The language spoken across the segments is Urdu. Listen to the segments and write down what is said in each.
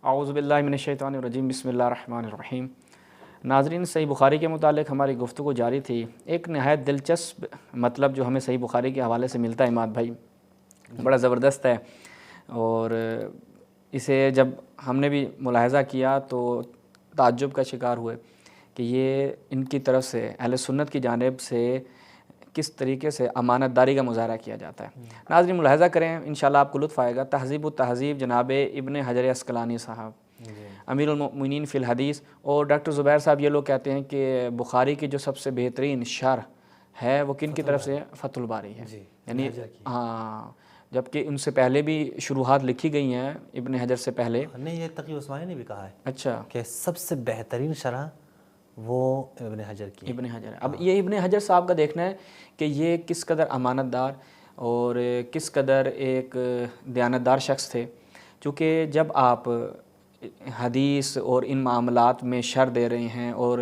اعوذ باللہ من الشیطان الرجیم، بسم اللہ الرحمن الرحیم۔ ناظرین، صحیح بخاری کے متعلق ہماری گفتگو جاری تھی۔ ایک نہایت دلچسپ مطلب جو ہمیں صحیح بخاری کے حوالے سے ملتا ہے عماد بھائی، بڑا زبردست ہے، اور اسے جب ہم نے بھی ملاحظہ کیا تو تعجب کا شکار ہوئے کہ یہ ان کی طرف سے اہل سنت کی جانب سے کس طریقے سے امانت داری کا مظاہرہ کیا جاتا ہے۔ ناظرین ملاحظہ کریں، انشاءاللہ آپ کو لطف آئے گا۔ تہذیب التہذیب جناب ابن حجر عسقلانی صاحب، امیر المؤمنین فی الحدیث، اور ڈاکٹر زبیر صاحب، یہ لوگ کہتے ہیں کہ بخاری کی جو سب سے بہترین شرح ہے وہ کن کی طرف سے؟ فتح الباری ہے، یعنی ہاں، جبکہ ان سے پہلے بھی شروحات لکھی گئی ہیں ابن حجر سے پہلے۔ نہیں، یہ تقی عثمانی نے بھی کہا ہے اچھا، کہ سب سے بہترین شرح وہ ابن حجر کی ہے۔ ابن حجر ہے۔ اب یہ ابن حجر صاحب کا دیکھنا ہے کہ یہ کس قدر امانت دار اور کس قدر ایک دیانتدار شخص تھے، چونکہ جب آپ حدیث اور ان معاملات میں شرح دے رہے ہیں اور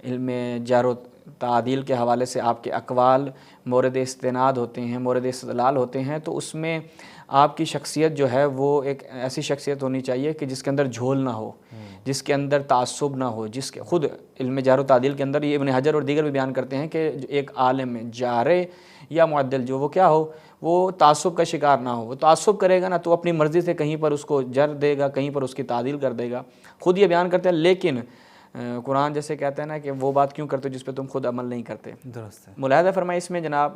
علم جرح و تعدیل کے حوالے سے آپ کے اقوال مورد استناد ہوتے ہیں، مورد استدلال ہوتے ہیں، تو اس میں آپ کی شخصیت جو ہے وہ ایک ایسی شخصیت ہونی چاہیے کہ جس کے اندر جھول نہ ہو، جس کے اندر تعصب نہ ہو، جس کے خود علم جرح و تعدیل کے اندر یہ ابن حجر اور دیگر بھی بیان کرتے ہیں کہ ایک عالم جارح یا معدل جو وہ کیا ہو، وہ تعصب کا شکار نہ ہو۔ وہ تعصب کرے گا نا تو اپنی مرضی سے کہیں پر اس کو جر دے گا، کہیں پر اس کی تعدیل کر دے گا، خود یہ بیان کرتے ہیں۔ لیکن قرآن جیسے کہتے ہیں نا کہ وہ بات کیوں کرتے ہو جس پہ تم خود عمل نہیں کرتے۔ درست ہے۔ ملاحظہ فرمائے اس میں جناب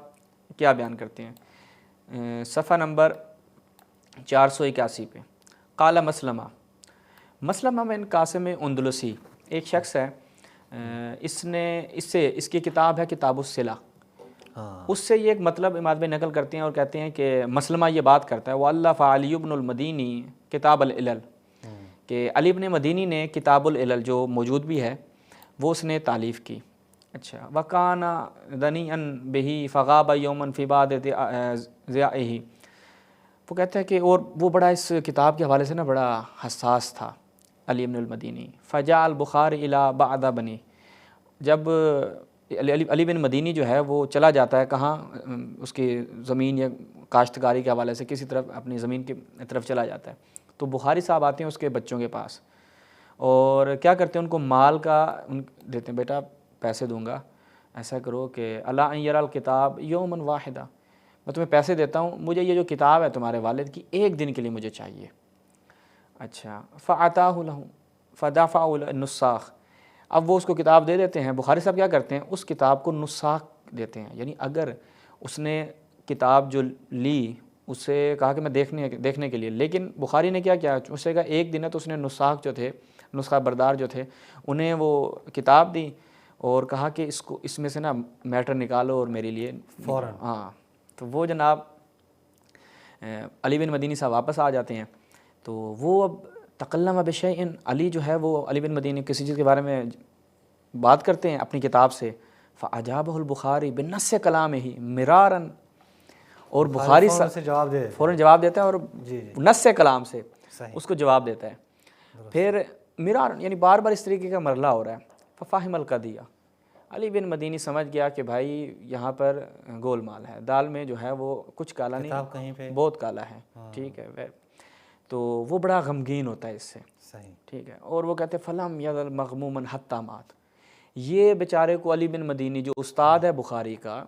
کیا بیان کرتے ہیں، صفحہ نمبر 481 پہ، قال مسلمہ بن قاسم اندلسی ایک شخص ہے، اس کی کتاب ہے کتاب الصلہ۔ اس سے یہ ایک مطلب امام بھائی نقل کرتے ہیں اور کہتے ہیں کہ مسلمہ یہ بات کرتا ہے، وَأَلَّفَ عَلِيُّ بْنُ الْمَدِينِي کتاب العلل، کہ علی بن مدینی نے کتاب العلل جو موجود بھی ہے وہ اس نے تالیف کی۔ اچھا، وَكَانَ دَنِيًّا بِهِ فَغَابَ يَوْمًا فِي بَعْضِ ضِيَاعِهِ، وہ کہتا ہے کہ اور وہ بڑا اس کتاب کے حوالے سے نا بڑا حساس تھا علی بن المدینی۔ فجاء البخاری الی بعض بنی، جب علی بن مدینی جو ہے وہ چلا جاتا ہے کہاں، اس کی زمین یا کاشتکاری کے حوالے سے کسی طرف اپنی زمین کی طرف چلا جاتا ہے، تو بخاری صاحب آتے ہیں اس کے بچوں کے پاس اور کیا کرتے ہیں، ان کو مال کا دیتے ہیں، بیٹا پیسے دوں گا، ایسا کرو کہ الا ان یری الکتاب یوما واحدا، میں تمہیں پیسے دیتا ہوں، مجھے یہ جو کتاب ہے تمہارے والد کی ایک دن کے لیے مجھے چاہیے۔ اچھا، فعطاہ لہ فدفع النساخ، اب وہ اس کو کتاب دے دیتے ہیں۔ بخاری صاحب کیا کرتے ہیں، اس کتاب کو نساخ دیتے ہیں، یعنی اگر اس نے کتاب جو لی اسے کہا کہ میں دیکھنے کے لیے، لیکن بخاری نے کیا کیا، اسے کہا ایک دن ہے، تو اس نے نساخ جو تھے، نسخہ بردار جو تھے، انہیں وہ کتاب دی اور کہا کہ اس میں سے نا میٹر نکالو اور میرے لیے فوراً۔ ہاں، تو وہ جناب علی بن مدینی صاحب واپس آ جاتے ہیں، تو وہ اب تکلم بشیء، علی جو ہے وہ علی بن مدینی کسی چیز کے بارے میں بات کرتے ہیں اپنی کتاب سے، فاجابہ البخاری بنص کلامہ مرارا، اور بخاری فوراً جواب دیتا ہے اور نص کلام سے اس کو جواب دیتا ہے، پھر مرارا یعنی بار بار اس طریقے کا مرحلہ ہو رہا ہے۔ ففہم القضیہ، علی بن مدینی سمجھ گیا کہ بھائی یہاں پر گول مال ہے، دال میں جو ہے وہ کچھ کالا نہیں، بہت کالا ہے، ٹھیک ہے، تو وہ بڑا غمگین ہوتا ہے اس سے، ٹھیک ہے، اور وہ کہتے ہیں فلم یزل مغموما حتی مات، یہ بیچارے کو علی بن مدینی جو استاد ہے بخاری کا،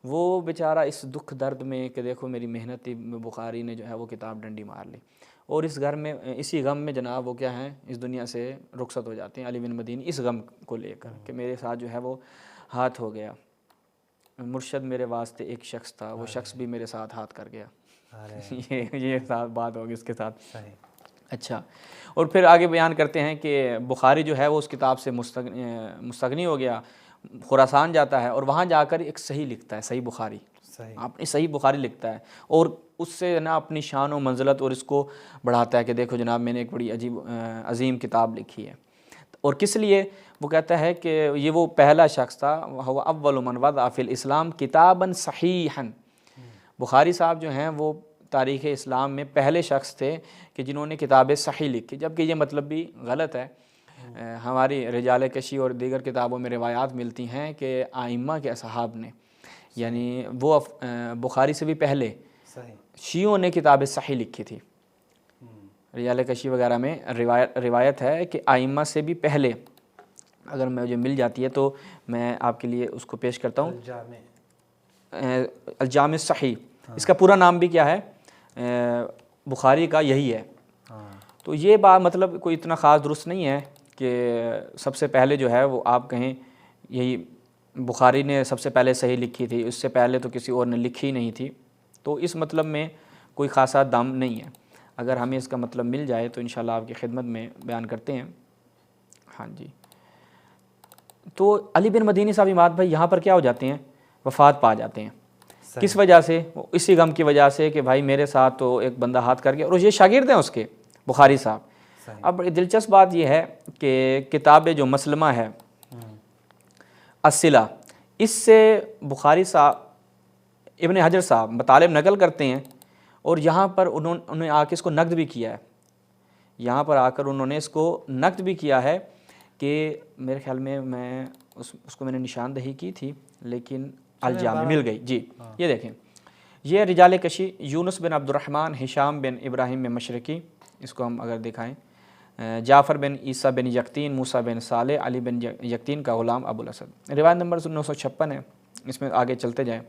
وہ بیچارہ اس دکھ درد میں کہ دیکھو میری محنت بخاری نے جو ہے وہ کتاب ڈنڈی مار لی، اور اس گھر میں اسی غم میں جناب وہ کیا ہیں، اس دنیا سے رخصت ہو جاتے ہیں علی بن مدینی، اس غم کو لے کر کہ میرے ساتھ جو ہے وہ ہاتھ ہو گیا، مرشد میرے واسطے ایک شخص تھا، وہ شخص بھی میرے ساتھ ہاتھ کر گیا، یہ بات ہوگی اس کے ساتھ۔ اچھا، اور پھر آگے بیان کرتے ہیں کہ بخاری جو ہے وہ اس کتاب سے مستغنی ہو گیا، خراسان جاتا ہے اور وہاں جا کر ایک صحیح لکھتا ہے، صحیح بخاری، اپنی صحیح بخاری لکھتا ہے، اور اس سے نا اپنی شان و منزلت اور اس کو بڑھاتا ہے کہ دیکھو جناب میں نے ایک بڑی عظیم کتاب لکھی ہے۔ اور کس لیے وہ کہتا ہے کہ یہ وہ پہلا شخص تھا، وہ اول من وضع فی الاسلام کتابا صحیحا، بخاری صاحب جو ہیں وہ تاریخ اسلام میں پہلے شخص تھے کہ جنہوں نے کتابیں صحیح لکھی، جبکہ یہ مطلب بھی غلط ہے، ہماری رجال کشی اور دیگر کتابوں میں روایات ملتی ہیں کہ ائمہ کے اصحاب نے، یعنی وہ بخاری سے بھی پہلے شیعوں نے کتابیں صحیح لکھی تھی، رجال کشی وغیرہ میں روایت ہے کہ آئمہ سے بھی پہلے اگر مجھے مل جاتی ہے تو میں آپ کے لیے اس کو پیش کرتا ہوں. الجامع صحیح، اس کا پورا نام بھی کیا ہے؟ بخاری کا یہی ہے. تو یہ بات مطلب کوئی اتنا خاص درست نہیں ہے کہ سب سے پہلے جو ہے وہ آپ کہیں یہی بخاری نے سب سے پہلے صحیح لکھی تھی، اس سے پہلے تو کسی اور نے لکھی نہیں تھی. تو اس مطلب میں کوئی خاصا دم نہیں ہے. اگر ہمیں اس کا مطلب مل جائے تو انشاءاللہ آپ کی خدمت میں بیان کرتے ہیں. ہاں جی. تو علی بن مدینی صاحب اماد بھائی یہاں پر کیا ہو جاتے ہیں؟ وفات پا جاتے ہیں. کس وجہ سے؟ اسی غم کی وجہ سے کہ بھائی میرے ساتھ تو ایک بندہ ہاتھ کر گیا، اور یہ شاگرد ہیں اس کے، بخاری صاحب. اب بڑی دلچسپ بات یہ ہے کہ کتاب جو مسلمہ ہے الصلہ، اس سے بخاری صاحب ابن حجر صاحب مطالب نقل کرتے ہیں، اور یہاں پر انہوں نے آ کے اس کو نقد بھی کیا ہے. یہاں پر آ کر انہوں نے اس کو نقد بھی کیا ہے کہ میرے خیال میں اس کو میں نے نشاندہی کی تھی لیکن الجامع مل گئی. جی یہ دیکھیں، یہ رجال کشی یونس بن عبد الرحمن، ہشام بن ابراہیم میں مشرقی، اس کو ہم اگر دکھائیں، جعفر بن عیسیٰ بن یقطین، موسیٰ بن صالح، علی بن یقطین کا غلام ابو الاسد. روایت نمبر 956 ہے، اس میں آگے چلتے جائیں.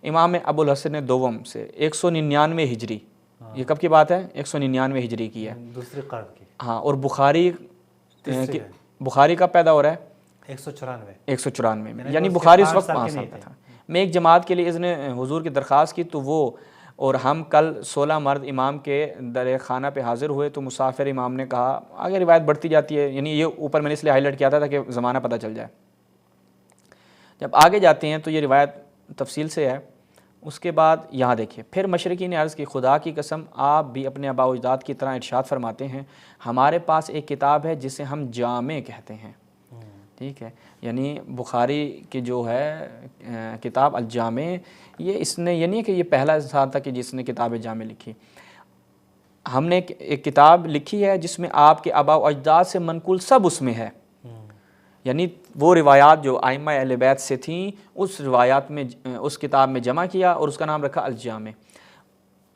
امام ابو الحسن دوم سے 199 ہجری، یہ کب کی بات ہے؟ 199 ہجری کی ہے، دوسرے قرن کی. ہاں. اور بخاری کا پیدا ہو رہا ہے 194 میں، یعنی بخاری اس وقت 5 سال کا تھا. میں ایک جماعت کے لیے اذن حضور کی درخواست کی تو وہ اور ہم کل 16 مرد امام کے در خانہ پہ حاضر ہوئے تو مسافر امام نے کہا، آگے روایت بڑھتی جاتی ہے، یعنی یہ اوپر میں نے اس لیے ہائی لائٹ کیا تھا کہ زمانہ پتہ چل جائے. جب آگے جاتے ہیں تو یہ روایت تفصیل سے ہے. اس کے بعد یہاں دیکھیے، پھر مشرقی نے عرض کی، خدا کی قسم آپ بھی اپنے آباء و اجداد کی طرح ارشاد فرماتے ہیں، ہمارے پاس ایک کتاب ہے جسے ہم جامع کہتے ہیں. ٹھیک ہے، یعنی بخاری کی جو ہے کتاب الجامع، یہ اس نے یہ نہیں کہ یہ پہلا انسان تھا کہ جس نے کتاب جامع لکھی. ہم نے ایک کتاب لکھی ہے جس میں آپ کے آباء و اجداد سے منقول سب اس میں ہے، یعنی وہ روایات جو ائمہ اہل بیت سے تھیں اس روایات میں اس کتاب میں جمع کیا اور اس کا نام رکھا الجامع.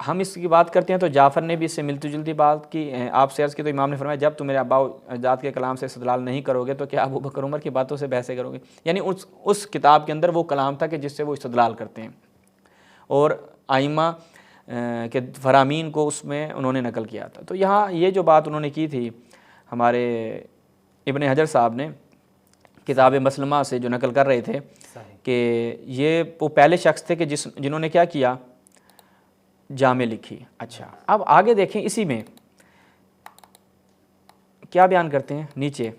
ہم اس کی بات کرتے ہیں تو جعفر نے بھی اس سے ملتی جلتی بات کی. آپ سے عرض کی تو امام نے فرمایا، جب تم میرے آباء و اجداد کے کلام سے استدلال نہیں کرو گے تو کیا ابو بکر عمر کی باتوں سے بحثیں کرو گے؟ یعنی اس کتاب کے اندر وہ کلام تھا کہ جس سے وہ استدلال کرتے ہیں، اور ائمہ کے فرامین کو اس میں انہوں نے نقل کیا تھا. تو یہاں یہ جو بات انہوں نے کی تھی ہمارے ابن حجر صاحب نے کتاب مسلمہ سے جو نقل کر رہے تھے کہ یہ وہ پہلے شخص تھے کہ جنہوں نے کیا کیا؟ جامع لکھی. اچھا، اب آگے دیکھیں، اسی میں کیا بیان کرتے ہیں نیچے؟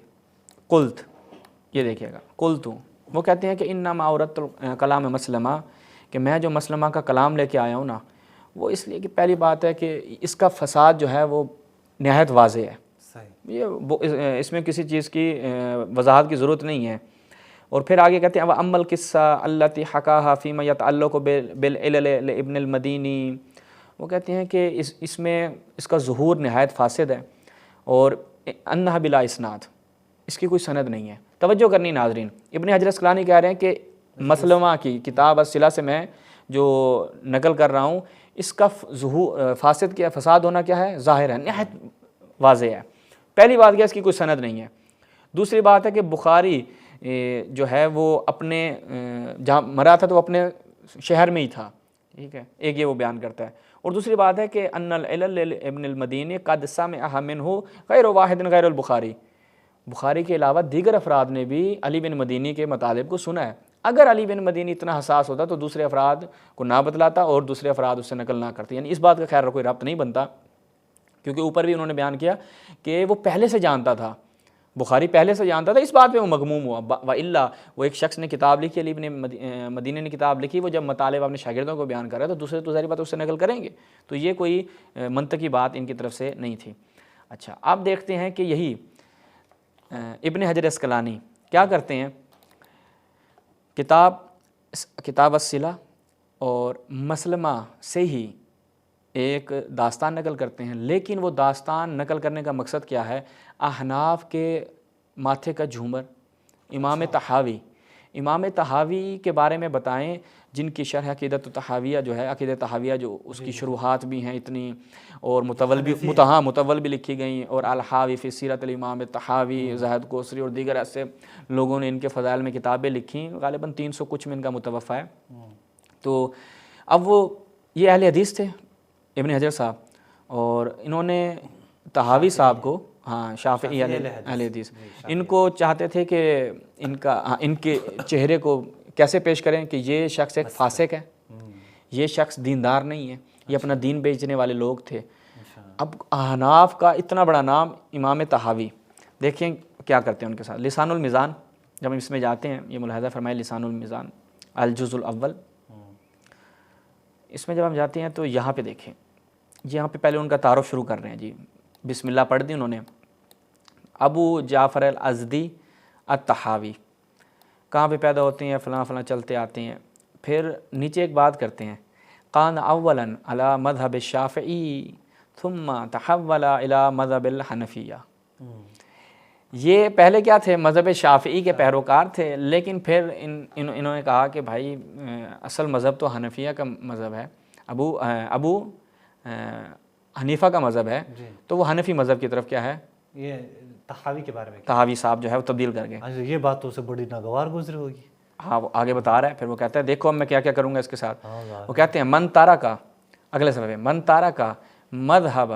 قلت، یہ دیکھیے گا، قلت، وہ کہتے ہیں کہ انما عورت کلام مسلمہ، کہ میں جو مسلمہ کا کلام لے کے آیا ہوں نا، وہ اس لیے کہ پہلی بات ہے کہ اس کا فساد جو ہے وہ نہایت واضح ہے. یہ اس میں کسی چیز کی وضاحت کی ضرورت نہیں ہے. اور پھر آگے کہتے ہیں وَأَمَّا الْقِصَّةُ الَّتِي حَكَاهَا فِيمَا يَتَعَلَّقُ بِالْعِلَلِ لِابْنِ الْمَدِينِ، وہ کہتے ہیں کہ اس میں اس کا ظہور نہایت فاسد ہے، اور انہا بلا اسناد، اس کی کوئی سند نہیں ہے. توجہ کرنی ناظرین، ابن حجر اسقلانی کہہ رہے ہیں کہ مسلمہ کی کتاب الصلہ سے میں جو نقل کر رہا ہوں، اس کا ظہور فاسد کیا، فساد ہونا کیا ہے؟ ظاہر ہے، نہایت واضح ہے. پہلی بات کیا، اس کی کوئی سند نہیں ہے. دوسری بات ہے کہ بخاری جو ہے وہ اپنے جہاں مرا تھا تو اپنے شہر میں ہی تھا. ٹھیک ہے، ایک یہ وہ بیان کرتا ہے. اور دوسری بات ہے کہ ان العلل ابن المدینی قد سمعها منہ غیر واحد غیر البخاری، بخاری کے علاوہ دیگر افراد نے بھی علی بن مدینی کے مطالب کو سنا ہے. اگر علی بن مدینی اتنا حساس ہوتا تو دوسرے افراد کو نہ بتلاتا اور دوسرے افراد اس سے نقل نہ کرتے. یعنی اس بات کا خیر کوئی ربط نہیں بنتا، کیونکہ اوپر بھی انہوں نے بیان کیا کہ وہ پہلے سے جانتا تھا، بخاری پہلے سے جانتا تھا، اس بات پہ وہ مغموم ہوا. وَإِلَّا، وہ ایک شخص نے کتاب لکھی، علی بن مدینہ نے کتاب لکھی، وہ جب مطالب اپنے شاگردوں کو بیان کر رہا ہے تو دوسرے تو ظاہر بات اس سے نقل کریں گے. تو یہ کوئی منطقی بات ان کی طرف سے نہیں تھی. اچھا، اب دیکھتے ہیں کہ یہی ابن حجر اسقلانی کیا کرتے ہیں، کتاب الصلہ اور مسلمہ سے ہی ایک داستان نقل کرتے ہیں. لیکن وہ داستان نقل کرنے کا مقصد کیا ہے؟ احناف کے ماتھے کا جھومر، امام طحاوی، امام تحاوی کے بارے میں بتائیں، جن کی شرح عقیدۃ تحاویہ جو ہے، عقیدۃ تحاویہ جو اس کی شروحات بھی ہیں اتنی، اور متول بھی لکھی گئیں، اور الحاوی فی سیرت الامام تحاوی، زاہد کوثری اور دیگر ایسے لوگوں نے ان کے فضائل میں کتابیں لکھی، غالباً 300 کچھ میں ان کا متوفہ ہے۔ تو اب وہ یہ اہل حدیث تھے ابن حجر صاحب، اور انہوں نے تحاوی صاحب کو، ہاں شافعی اہل حدیث، ان کو چاہتے تھے کہ ان کے چہرے کو کیسے پیش کریں کہ یہ شخص ایک فاسق ہے، یہ شخص دیندار نہیں ہے، یہ اپنا دین بیچنے والے لوگ تھے۔ اب احناف کا اتنا بڑا نام امام تحاوی، دیکھیں کیا کرتے ہیں ان کے ساتھ۔ لسان المیزان جب ہم اس میں جاتے ہیں، یہ ملاحظہ فرمائے، لسان المیزان الجزء الاول، اس میں جب ہم جاتے ہیں تو یہاں پہ دیکھیں، یہاں پہ پہلے ان کا تعارف شروع کر رہے ہیں جی، بسم اللہ پڑھ دی انہوں نے۔ ابو جعفر الازدی الطحاوی، کہاں پہ پیدا ہوتے ہیں، فلاں فلاں چلتے آتے ہیں۔ پھر نیچے ایک بات کرتے ہیں، قان اولا علی مذہب الشافعی ثم تحول الی مذہب الحنفیہ۔ یہ پہلے کیا تھے؟ مذہب شافعی کے پیروکار تھے، لیکن پھر انہوں نے کہا کہ بھائی اصل مذہب تو حنفیہ کا مذہب ہے، ابو حنیفہ کا مذہب ہے، تو وہ حنفی مذہب کی طرف کیا ہے، یہ تحاوی کے بارے میں تحاوی صاحب جو ہے وہ تبدیل کر گئے۔ یہ بات تو اسے بڑی ناگوار گزری ہوگی۔ ہاں وہ آگے بتا رہا ہے، پھر وہ کہتا ہے دیکھو اب میں کیا کیا کروں گا اس کے ساتھ۔ وہ کہتے ہیں من تارکا، اگلے صفحے، من تارکا مذہب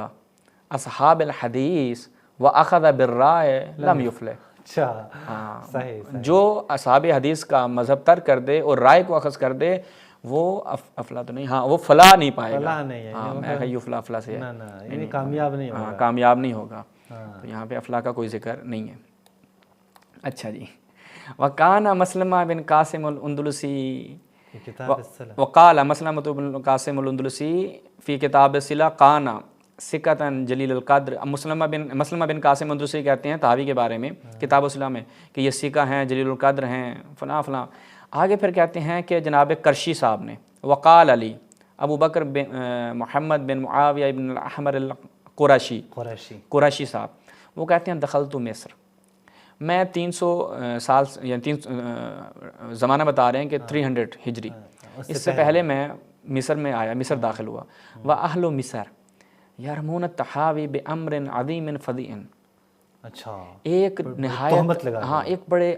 اصحاب الحدیث واخذ بالرائے لم یفلح۔ اچھا، صحیح، جو اصحاب حدیث کا مذہب ترک کر دے اور رائے کو اخذ کر دے، وہ افلا تو نہیں، ہاں وہ فلاح نہیں پائے گا۔ فلاح نہیں ہے، ہاں میں کہا یفلا فلاح سے یعنی کامیاب نہیں ہوگا۔ ہاں کامیاب نہیں ہوگا، تو یہاں پہ افلاح کا کوئی ذکر نہیں ہے۔ اچھا جی، وکانا مسلمہ بن قاسم الاندلسی، وقال مسلمہ بن قاسم الاندلسی فی کتاب الصلہ قانا ثقۃ جلیل القدر۔ مسلمہ بن قاسم الاندلسی کہتے ہیں تحاوی کے بارے میں کتاب الصلہ میں کہ یہ ثقہ ہیں، جلیل القدر ہیں، فلاں فلاں۔ آگے پھر کہتے ہیں کہ جناب کرشی صاحب نے، وقال علی ابو بکر بن محمد بن معاویہ بن الاحمر قریشی صاحب، وہ کہتے ہیں دخلت مصر، میں 300 سال یعنی زمانہ بتا رہے ہیں کہ 300 ہجری، اس سے پہلے میں مصر میں آیا، مصر داخل ہوا۔ وَأَهْلُ مصر یرمون التحاوی بأمر عظیم فظیع۔ اچھا، ایک نہایت، ہاں ایک بڑے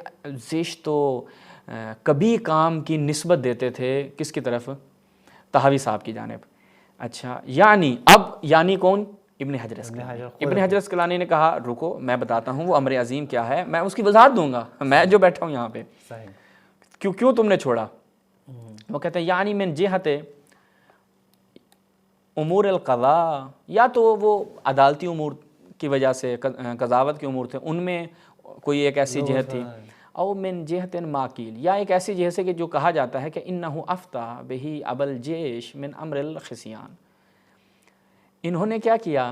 زشت و کبھی کام کی نسبت دیتے تھے کس کی طرف؟ تحاوی صاحب کی جانب۔ اچھا، یعنی اب یعنی کون؟ ابن حجر اسقلانی۔ ابن حجر اسقلانی نے کہا رکو میں بتاتا ہوں وہ امر عظیم کیا ہے، میں اس کی وضاحت دوں گا، میں جو بیٹھا ہوں یہاں پہ، کیوں تم نے چھوڑا؟ وہ کہتے ہیں یعنی من جہت امور القضاء، یا تو وہ عدالتی امور کی وجہ سے، قضاوت کے امور تھے، ان میں کوئی ایک ایسی جہت تھی، او من جہت ماکیل، یا ایک ایسی جہت سے کہ جو کہا جاتا ہے کہ انہو افتہ بہی ابا الجیش من امر الخسیان۔ انہوں نے کیا کیا؟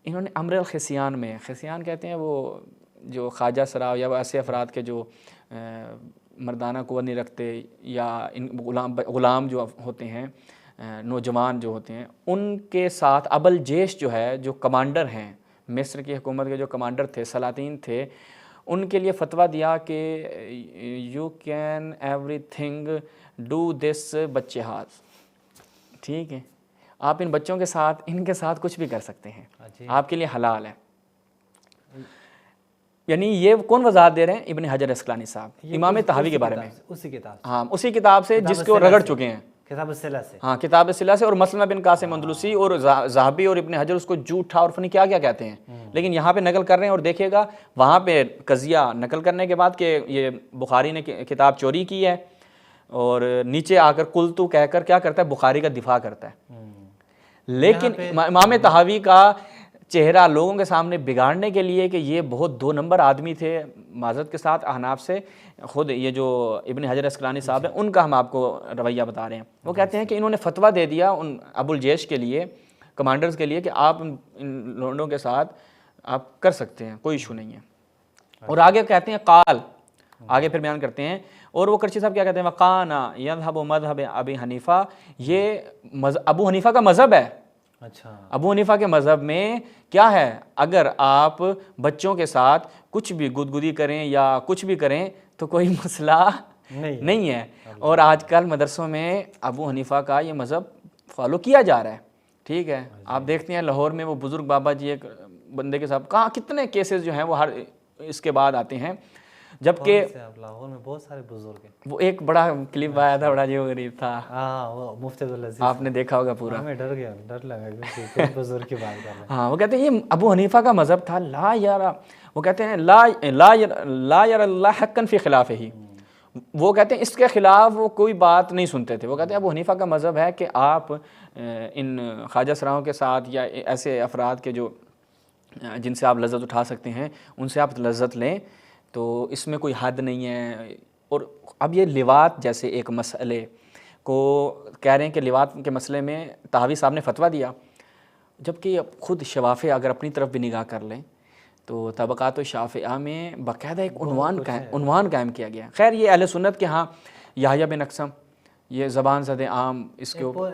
انہوں نے امر الخسیان میں، خسیان کہتے ہیں وہ جو خواجہ سرا یا وہ ایسے افراد کے جو مردانہ قوت نہیں رکھتے، یا غلام جو ہوتے ہیں، نوجوان جو ہوتے ہیں، ان کے ساتھ ابل جیش جو ہے، جو کمانڈر ہیں، مصر کی حکومت کے جو کمانڈر تھے، سلاطین تھے، ان کے لیے فتویٰ دیا کہ you can every thing do this بچے ہاتھ، ٹھیک ہے، آپ ان بچوں کے ساتھ، ان کے ساتھ کچھ بھی کر سکتے ہیں، آپ کے لیے حلال ہے۔ یعنی یہ کون وضاحت دے رہے ہیں؟ ابن حجر اسقلانی صاحب، امام تحاوی کے بارے میں، ہاں اسی کتاب سے جس کو رگڑ چکے ہیں، کتاب الصلہ سے، ہاں کتاب الصلہ سے، اور مسلمہ بن قاسم اندلسی اور ذہبی اور ابن حجر اس کو جھوٹا اور فنی کیا کیا کہتے ہیں، لیکن یہاں پہ نقل کر رہے ہیں، اور دیکھیے گا وہاں پہ قضیہ نقل کرنے کے بعد کہ یہ بخاری نے کتاب چوری کی ہے، اور نیچے آ کر قلتو کہہ کر کیا کرتا ہے؟ بخاری کا دفاع کرتا ہے۔ لیکن امام تحاوی کا چہرہ لوگوں کے سامنے بگاڑنے کے لیے کہ یہ بہت 2 نمبر آدمی تھے، معذرت کے ساتھ احناف سے، خود یہ جو ابن حجر اسقلانی صاحب ہیں ان کا ہم آپ کو رویہ بتا رہے ہیں، وہ کہتے ہیں کہ انہوں نے فتویٰ دے دیا ان ابو الجیش کے لیے، کمانڈرز کے لیے، کہ آپ ان لونڈوں کے ساتھ آپ کر سکتے ہیں، کوئی ایشو نہیں ہے۔ اور آگے کہتے ہیں قال، آگے پھر بیان کرتے ہیں، اور وہ کرشی صاحب کیا کہتے ہیں؟ وقانا یذهب مذہب ابی حنیفہ، یہ ابو حنیفہ کا مذہب ہے۔ اچھا، ابو حنیفہ کے مذہب میں کیا ہے؟ اگر آپ بچوں کے ساتھ کچھ بھی گدگدی کریں یا کچھ بھی کریں تو کوئی مسئلہ نہیں ہے. اور آج کل مدرسوں میں ابو حنیفہ کا یہ مذہب فالو کیا جا رہا ہے. ٹھیک ہے, آپ دیکھتے ہیں لاہور میں وہ بزرگ بابا جی ایک بندے کے ساتھ کہاں کتنے کیسز جو ہیں وہ ہر اس کے بعد آتے ہیں, جبکہ لاہور میں بہت سارے بزرگ ہیں. وہ ایک بڑا کلپ آیا تھا, بڑا عجیب و غریب تھا. ہاں وہ مفتی عبدالعزیز, آپ نے دیکھا ہوگا پورا. ہمیں ڈر گیا, ڈر لگا کہ بزرگ کی بات کر رہے ہیں. ہاں, وہ کہتے ہیں یہ ابو حنیفہ کا مذہب تھا لا یرا, وہ کہتے ہیں لا یرا اللہ حقا فی خلاف ہی. وہ کہتے ہیں اس کے خلاف وہ کوئی بات نہیں سنتے تھے. وہ کہتے ہیں ابو حنیفہ کا مذہب ہے کہ آپ ان خواجہ سراؤں کے ساتھ یا ایسے افراد کے جو جن سے آپ لذت اٹھا سکتے ہیں ان سے آپ لذت لیں, تو اس میں کوئی حد نہیں ہے. اور اب یہ لواط جیسے ایک مسئلے کو کہہ رہے ہیں کہ لواط کے مسئلے میں طحاوی صاحب نے فتویٰ دیا, جبکہ خود شوافع اگر اپنی طرف بھی نگاہ کر لیں تو طبقات الشافعیہ میں باقاعدہ ایک عنوان قائم کیا گیا. خیر یہ اہل سنت کے ہاں یحییٰ بن اقسم, یہ زبان زد عام, اس کے اوپر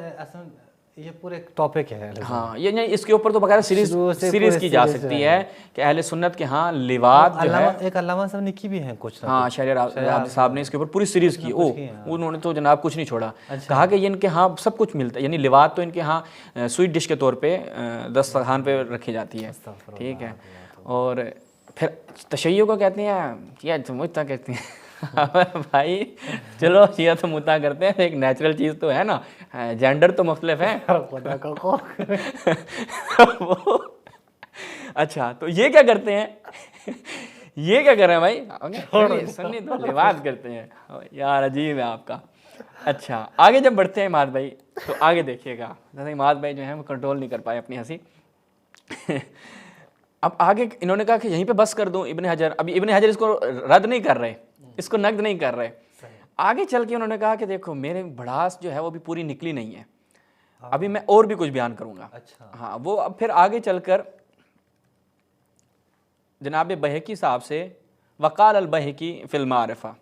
یہ پورے ٹاپک ہے. ہاں یہ اس کے اوپر تو باقاعدہ سیریز کی جا سکتی ہے کہ اہل سنت کے ہاں لواط جو ہے. ایک علامہ صاحب نے کی بھی ہے کچھ, ہاں شہریار عابد صاحب نے اس کے اوپر پوری سیریز کی. انہوں نے تو جناب کچھ نہیں چھوڑا, کہا کہ ان کے ہاں سب کچھ ملتا ہے, یعنی لواط تو ان کے ہاں سویٹ ڈش کے طور پہ دسترخوان پہ رکھی جاتی ہے. ٹھیک ہے, اور پھر تشیع کو کہتے ہیں یا متا کہتے ہیں. بھائی چلو یہ تو متا کرتے ہیں, ایک نیچرل چیز تو ہے نا, جینڈر تو مختلف ہیں. اچھا تو یہ کیا کرتے ہیں, یہ کیا کر رہے ہیں بھائی, سنی تو لواط کرتے ہیں یار, عجیب ہے آپ کا. اچھا آگے جب بڑھتے ہیں اماد بھائی, تو آگے دیکھیے گا, اماد بھائی جو ہیں وہ کنٹرول نہیں کر پائے اپنی ہنسی. اب آگے انہوں نے کہا کہ یہیں پہ بس کر دوں ابن حجر. ابھی ابن حجر اس کو رد نہیں کر رہے, اس کو نقد نہیں کر رہے. آگے چل کے انہوں نے کہا کہ دیکھو میرے بھڑاس جو ہے وہ بھی پوری نکلی نہیں ہے, ابھی میں اور بھی کچھ بیان کروں گا. ہاں وہ اب پھر آگے چل کر جناب بہقی صاحب سے وقال البہقی فی المعرفہ,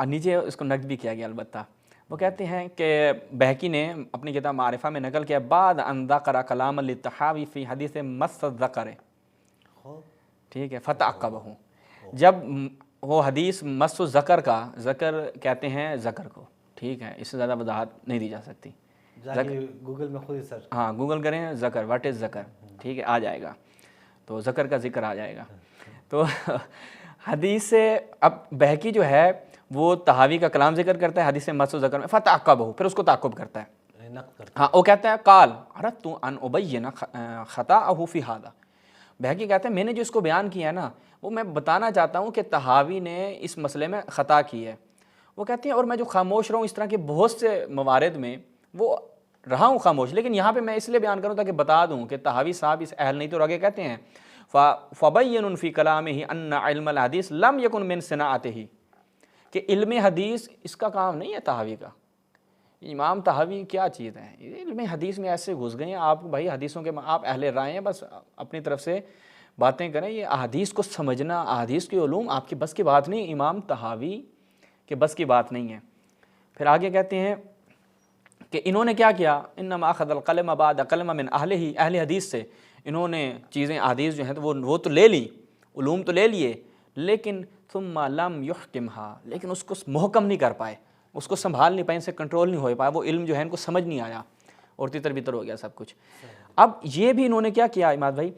نیچے اس کو نقد بھی کیا گیا البتہ. وہ کہتے ہیں کہ بہقی نے اپنی کتاب معرفہ میں نقل کیا بعد ان ذکر کلام للطحاوی فی حدیث مس الذکر. ٹھیک ہے, فتعقبہ, جب وہ حدیث مس الذکر کا, ذکر کہتے ہیں ذکر کو, ٹھیک ہے, اس سے زیادہ وضاحت نہیں دی جا سکتی. گوگل میں خود سرچ, ہاں گوگل کریں ذکر, واٹ از ذکر, ٹھیک ہے, آ جائے گا, تو ذکر کا ذکر آ جائے گا. تو حدیث سے اب بہقی جو ہے وہ طحاوی کا کلام ذکر کرتا ہے حدیث مس الذکر میں, فتعقبہ, پھر اس کو تعقب کرتا ہے. ہاں وہ کہتا ہے قال اردت ان ابین خطأہ فی ھذا. بہقی کہتے ہیں میں نے جو اس کو بیان کیا ہے نا, وہ میں بتانا چاہتا ہوں کہ طحاوی نے اس مسئلے میں خطا کی ہے. وہ کہتے ہیں اور میں جو خاموش رہا ہوں اس طرح کے بہت سے موارد میں وہ رہا ہوں خاموش, لیکن یہاں پہ میں اس لیے بیان کروں تاکہ بتا دوں کہ طحاوی صاحب اس اہل نہیں. تو آگے کہتے ہیں فبین فی کلامہ ان علم الحدیث لم یکن من صناعتہ, کہ علم حدیث اس کا کام نہیں ہے طحاوی کا. امام طحاوی کیا چیز ہے, علم حدیث میں ایسے گھس گئے ہیں آپ بھائی, حدیثوں کے آپ اہل رائے ہیں, بس اپنی طرف سے باتیں کریں. یہ احادیث کو سمجھنا, احادیث کے علوم آپ کی بس کی بات نہیں, امام طحاوی کے بس کی بات نہیں ہے. پھر آگے کہتے ہیں کہ انہوں نے کیا کیا, انما اخذ القلم بعد قلم من اہلہ, اہل حدیث سے انہوں نے چیزیں احادیث جو ہیں تو وہ تو لے لی, علوم تو لے لیے, لیکن ثم لم یحکمھا, لیکن اس کو محکم نہیں کر پائے, اس کو سنبھال نہیں پائے, ان سے کنٹرول نہیں ہو پایا, وہ علم جو ہے ان کو سمجھ نہیں آیا, اور تتر بتر ہو گیا سب کچھ. اب یہ بھی انہوں نے کیا کیا اماد بھائی,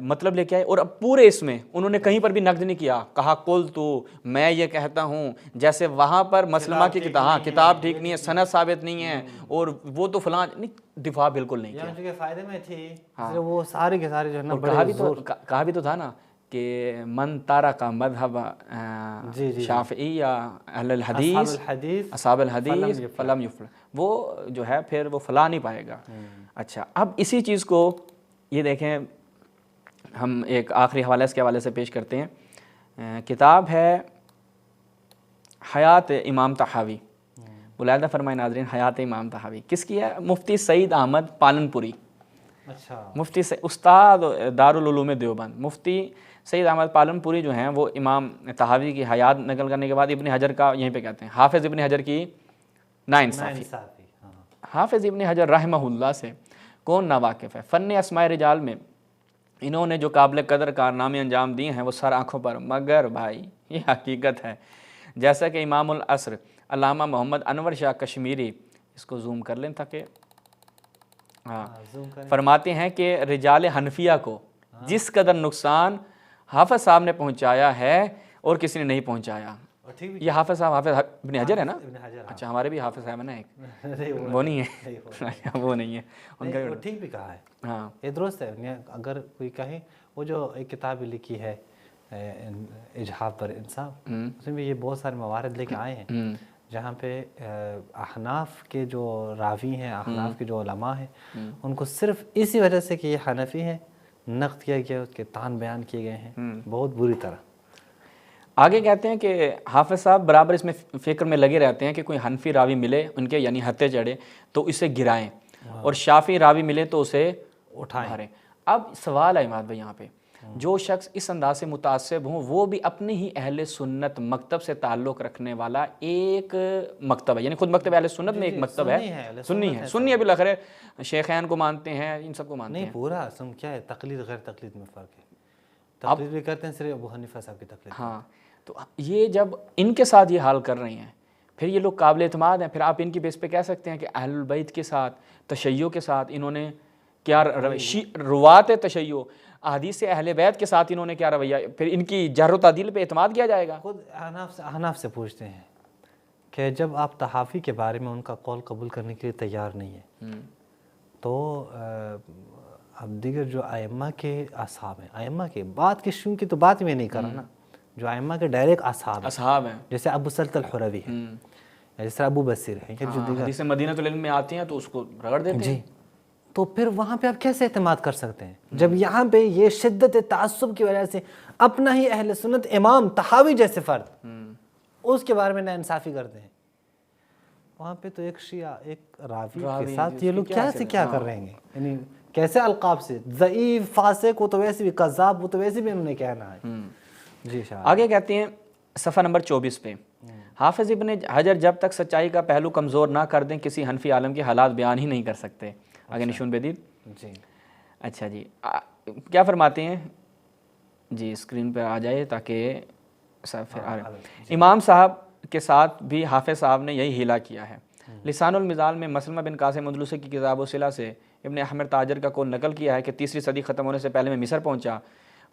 مطلب لے کے آئے, اور اب پورے اس میں انہوں نے کہیں پر بھی نقد نہیں کیا, کہا قل تو میں یہ کہتا ہوں, جیسے وہاں پر مسلمہ کی کتاب ٹھیک نہیں ہے, سند ثابت نہیں ہے, اور وہ تو فلاں نہیں, دفاع بالکل نہیں کیا. کے فائدے میں تھی وہ سارے کے سارے جو ہے نا, کہا بھی تو تھا نا کہ من تارک مذہب شافعی یا اہل الحدیث اصحاب الحدیث فلم یفلح, وہ جو ہے پھر وہ فلاح نہیں پائے گا. اچھا اب اسی چیز کو یہ دیکھیں, ہم ایک آخری حوالہ اس کے حوالے سے پیش کرتے ہیں. کتاب ہے حیات امام طحاوی, ملاحظہ فرمائے ناظرین, حیات امام طحاوی کس کی ہے, مفتی سعید احمد پالنپوری. اچھا, مفتی استاد دارالعلوم دیوبند مفتی سعید احمد پالنپوری جو ہیں وہ امام طحاوی کی حیات نقل کرنے کے بعد ابن حجر کا یہیں پہ کہتے ہیں حافظ ابن حجر کی ناانصافی. حافظ ابن حجر رحمہ اللہ سے کون ناواقف ہے, فن اسماء رجال میں انہوں نے جو قابل قدر کارنامے انجام دیے ہیں وہ سر آنکھوں پر، مگر بھائی یہ حقیقت ہے، جیسا کہ امام العصر علامہ محمد انور شاہ کشمیری، اس کو زوم کر لیں تاکہ ہاں، زوم کریں۔ فرماتے ہیں کہ رجال حنفیہ کو جس قدر نقصان حافظ صاحب نے پہنچایا ہے اور کسی نے نہیں پہنچایا۔ اور ٹھیک بھی یہ حافظ صاحب حافظ ابن حجر ہے نا؟ ابن حجر، ہاں۔ اچھا، ہمارے بھی حافظ صاحب ہے نا ایک، نہیں، وہ نہیں ہے، وہ نہیں ہے ان کا نہیں، وہ ٹھیک بھی کہا ہے، ہاں یہ درست ہے۔ اگر کوئی کہے، وہ جو ایک کتاب لکھی ہے اجحاف پر انصاف، اس میں بھی یہ بہت سارے موارد لے کے آئے ہیں جہاں پہ احناف کے جو راوی ہیں، احناف کے جو علماء ہیں، ان کو صرف اسی وجہ سے کہ یہ حنفی ہیں نقد کیا گیا، اس کے تان بیان کیے گئے ہیں بہت بری طرح۔ آگے کہتے ہیں کہ حافظ صاحب برابر اس میں فکر میں لگے رہتے ہیں کہ کوئی حنفی راوی ملے ان کے یعنی ہتھے چڑھے تو اسے گرائیں، اور شافعی راوی ملے تو اسے اٹھائیں۔ اب سوال ہے عماد بھائی یہاں پہ، جو شخص اس انداز سے متعصب ہوں وہ بھی اپنے ہی اہل سنت مکتب سے تعلق رکھنے والا ایک مکتب ہے، یعنی خود مکتب اہل سنت میں ایک مکتب ہے، سنی ہے، بالآخر شیخین کو مانتے ہیں، ان سب کو مانتے ہیں۔ نہیں، پورا سن کیا ہے، تقلید غیر تقلید میں فرق ہے۔ تقلید بھی کرتے ہیں صرف ابو حنیفہ صاحب کی تقلید۔ ہاں، تو یہ جب ان کے ساتھ یہ حال کر رہے ہیں، پھر یہ لوگ قابل اعتماد ہیں، پھر آپ ان کی بیس پہ کہہ سکتے ہیں کہ اہل البیت کے ساتھ، تشیع کے ساتھ انہوں نے کیا روات تشیع، احادیث اہل بیت کے ساتھ انہوں نے کیا رویہ، پھر ان کی جرح و تعدیل پہ اعتماد کیا جائے گا؟ خود احناف سے پوچھتے ہیں کہ جب آپ تحافی کے بارے میں ان کا قول قبول کرنے کے لیے تیار نہیں ہے تو اب دیگر جو ائمہ کے اصحاب ہیں، ائمہ کے بعد کے شیعوں کی تو بات میں نہیں کر رہا نا، جو ائمہ کے ڈائریکٹ اصحاب ہیں، جیسے ابو سلط الحروی ہے، جیسے ابو بصیر ہے، جو دیگر حدیث مدینۃ العلم میں آتی ہیں تو اس کو رگڑ دیتے ہیں۔ تو پھر وہاں پہ آپ کیسے اعتماد کر سکتے ہیں جب یہاں پہ یہ شدت تعصب کی وجہ سے اپنا ہی اہل سنت امام طحاوی جیسے فرد اس کے بارے میں ناانصافی کرتے ہیں؟ وہاں پہ تو ایک شیعہ ایک راوی کے ساتھ یہ لوگ کیا سے کیا کر رہے ہیں، یعنی کیسے القاب سے ضعیف، فاسق، وہ تو ویسے بھی قذاب، وہ تو ویسے بھی انہوں نے کہنا ہے۔ جی شاہ آگے کہتے ہیں صفحہ نمبر 24 پہ، حافظ ابن حجر جب تک سچائی کا پہلو کمزور نہ کر دیں کسی حنفی عالم کے حالات بیان ہی نہیں کر سکتے۔ آگے نشون بدید، جی اچھا جی کیا فرماتے ہیں جی، اسکرین پر آ جائے تاکہ امام صاحب کے ساتھ بھی حافظ صاحب نے یہی ہیلا کیا ہے۔ لسان المزال میں مسلمہ بن قاسم اندلسی کی کتاب و صلہ سے ابن احمد تاجر کا قول نقل کیا ہے کہ 3ری صدی ختم ہونے سے پہلے میں مصر پہنچا،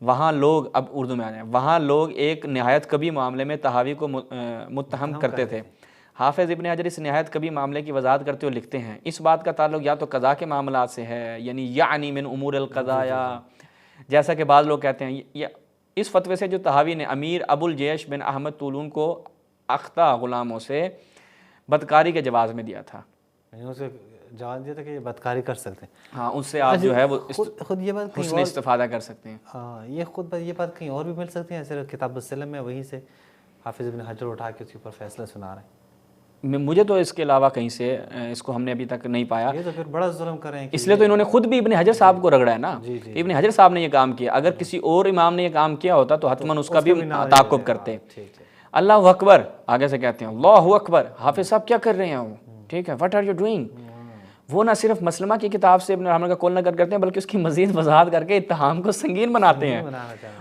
وہاں لوگ، اب اردو میں آ جائیں، وہاں لوگ ایک نہایت کبھی معاملے میں طحاوی کو متہم کرتے تھے۔ حافظ ابن حجر اس نہایت کبھی معاملے کی وضاحت کرتے ہوئے لکھتے ہیں، اس بات کا تعلق یا تو قضاء کے معاملات سے ہے، یعنی من امور القضایا، جیسا کہ بعض لوگ کہتے ہیں، اس فتوے سے جو طحاوی نے امیر ابو الجیش بن احمد طولون کو اختہ غلاموں سے بدکاری کے جواز میں دیا تھا، اسے جواب دیا تھا کہ یہ بدکاری کر سکتے ہیں۔ ہاں، اس سے آپ جو ہے وہ خود یہ بات حسن استفادہ کر سکتے ہیں۔ ہاں، یہ بات کہیں اور بھی مل سکتی ہے، صرف کتاب السلم میں وہیں سے حافظ ابن حجر اٹھا کے اس کے اوپر فیصلہ سنا رہے ہیں؟ مجھے تو اس کے علاوہ کہیں سے اس کو ہم نے ابھی تک نہیں پایا، یہ تو پھر بڑا ظلم کر رہے ہیں، اس لیے تو انہوں نے خود بھی ابن حجر صاحب کو رگڑا ہے نا، ابن حجر صاحب نے یہ کام کیا، اگر کسی اور امام نے یہ کام کیا ہوتا تو حتماً اس کا بھی تعاقب کرتے۔ اللہ اکبر، آگے سے کہتے ہیں اللہ اکبر، حافظ صاحب کیا کر رہے ہیں وہ، ٹھیک ہے، واٹ آر یو ڈوئنگ؟ وہ نہ صرف مسلمہ کی کتاب سے ابن حجر کا قول نقل کرتے ہیں بلکہ اس کی مزید وضاحت کر کے اتہام کو سنگین بناتے ہیں۔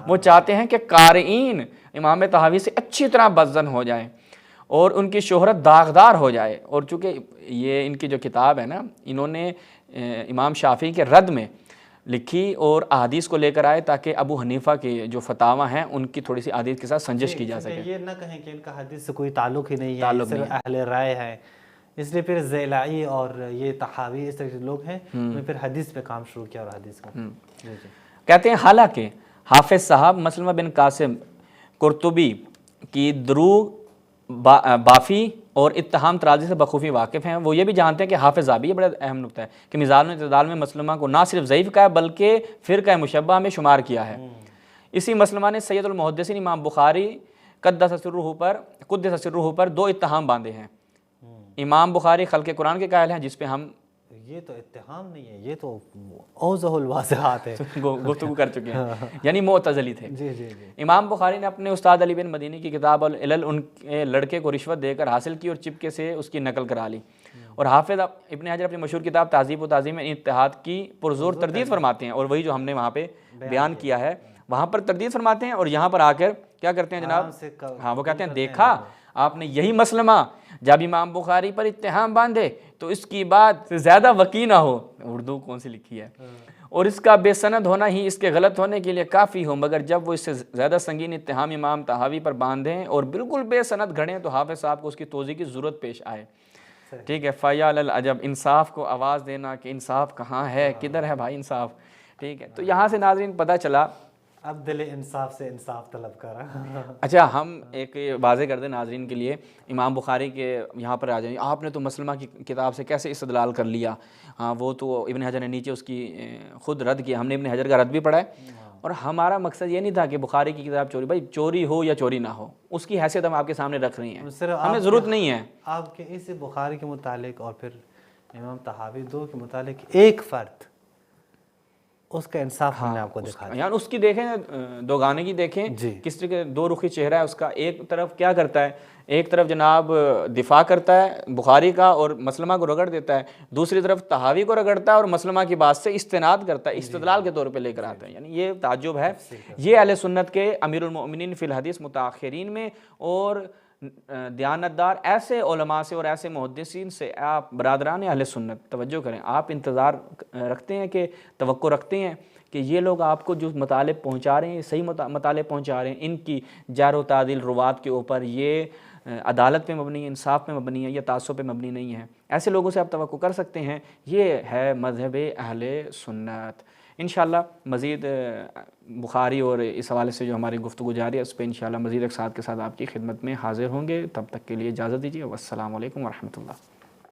وہ چاہتے ہیں کہ قارئین امام طحاوی سے اچھی طرح بدظن ہو جائیں اور ان کی شہرت داغدار ہو جائے، اور چونکہ یہ ان کی جو کتاب ہے نا، انہوں نے امام شافعی کے رد میں لکھی اور احادیث کو لے کر آئے تاکہ ابو حنیفہ کے جو فتاویٰ ہیں ان کی تھوڑی سی احادیث کے ساتھ سنجش کی جا سکے۔ یہ نہ کہیں کہ ان کا حدیث سے کوئی تعلق ہی نہیں ہے، صرف اہل رائے ہے، اس لیے پھر زیلائی اور یہ طحاوی اس طرح کے لوگ ہیں، انہوں نے پھر حدیث پہ کام شروع کیا اور حدیث کا کہتے ہیں حالانکہ حافظ صاحب مسلمہ بن قاسم قرطبی کی دروغ بافی اور اتہام ترازی سے بخوبی واقف ہیں، وہ یہ بھی جانتے ہیں کہ حافظ صاحب، یہ بڑا اہم نکتہ ہے کہ میزان و اعتدال میں مسلمہ کو نہ صرف ضعیف کہا ہے بلکہ فرقہ مشبہ میں شمار کیا ہے۔ اسی مسلمہ نے سید المحدثین امام بخاری قدس سرہ پر 2 اتہام باندھے ہیں۔ امام بخاری خلق قرآن کے قائل ہیں، جس پہ ہم یہ تو اتہام نہیں ہے، یہ تو اوضح الواضحات ہے، گفتگو کر چکے ہیں، یعنی معتزلی تھے۔ جی جی جی۔ امام بخاری نے اپنے استاد علی بن مدینی کی کتاب العلل ان کے لڑکے کو رشوت دے کر حاصل کی اور چپکے سے اس کی نقل کرا لی۔ اور حافظ ابن حجر اپنی مشہور کتاب تہذیب و تہذیب میں اتحاد کی پرزور تردید فرماتے ہیں، اور وہی جو ہم نے وہاں پہ بیان کیا ہے وہاں پر تردید فرماتے ہیں، اور یہاں پر آ کر کیا کرتے ہیں جناب؟ ہاں وہ کہتے ہیں دیکھا آپ نے یہی مسلمہ جب امام بخاری پر اتہام باندھے تو اس کی بات سے زیادہ وقی نہ ہو، اردو کون سی لکھی ہے، اور اس کا بے سند ہونا ہی اس کے غلط ہونے کے لیے کافی ہو، مگر جب وہ اس سے زیادہ سنگین اتہام امام طحاوی پر باندھیں اور بالکل بے سند گھڑیں تو حافظ صاحب کو اس کی توضیح کی ضرورت پیش آئے۔ ٹھیک ہے، فَيَا لَلْعَجَبْ، انصاف کو آواز دینا کہ انصاف کہاں ہے، کدھر ہے بھائی انصاف؟ ٹھیک ہے، تو یہاں سے ناظرین پتہ چلا، اب دل انصاف سے انصاف طلب کرا۔ اچھا ہم ایک واضح کر دیں ناظرین کے لیے، امام بخاری کے یہاں پر آ جائیں، آپ نے تو مسلمہ کی کتاب سے کیسے استدلال کر لیا؟ ہاں وہ تو ابن حجر نے نیچے اس کی خود رد کیا، ہم نے ابن حجر کا رد بھی پڑھا ہے، اور ہمارا مقصد یہ نہیں تھا کہ بخاری کی کتاب چوری، بھائی چوری ہو یا چوری نہ ہو اس کی حیثیت ہم آپ کے سامنے رکھ رہی ہیں، ہمیں ضرورت نہیں ہے آپ کے اس بخاری کے متعلق اور پھر امام طحاوی دو کے متعلق ایک فرد اس کا انصاف ہم نے آپ کو دکھا دیا، یعنی اس کی دیکھیں دو گانے کی دیکھیں کس طرح کے دو رخی چہرہ ہے اس کا، ایک طرف کیا کرتا ہے، ایک طرف جناب دفاع کرتا ہے بخاری کا اور مسلمہ کو رگڑ دیتا ہے، دوسری طرف طحاوی کو رگڑتا ہے اور مسلمہ کی بات سے استناد کرتا ہے، استدلال کے طور پہ لے کر آتا ہے، یعنی یہ تعجب ہے، یہ اہل سنت کے امیر المؤمنین فی الحدیث متاخرین میں اور دیانتدار ایسے علماء سے اور ایسے محدثین سے، آپ برادران اہل سنت توجہ کریں، آپ انتظار رکھتے ہیں کہ توقع رکھتے ہیں کہ یہ لوگ آپ کو جو مطالب پہنچا رہے ہیں صحیح مطالب پہنچا رہے ہیں، ان کی جار و تعدیل روات کے اوپر یہ عدالت پہ مبنی ہے، انصاف پہ مبنی ہے، یا تعصب پہ مبنی نہیں ہے، ایسے لوگوں سے آپ توقع کر سکتے ہیں، یہ ہے مذہب اہل سنت۔ انشاءاللہ مزید بخاری اور اس حوالے سے جو ہماری گفتگو جاری ہے اس پہ انشاءاللہ مزید ایک ساتھ کے ساتھ آپ کی خدمت میں حاضر ہوں گے، تب تک کے لیے اجازت دیجیے، والسلام علیکم ورحمۃ اللہ۔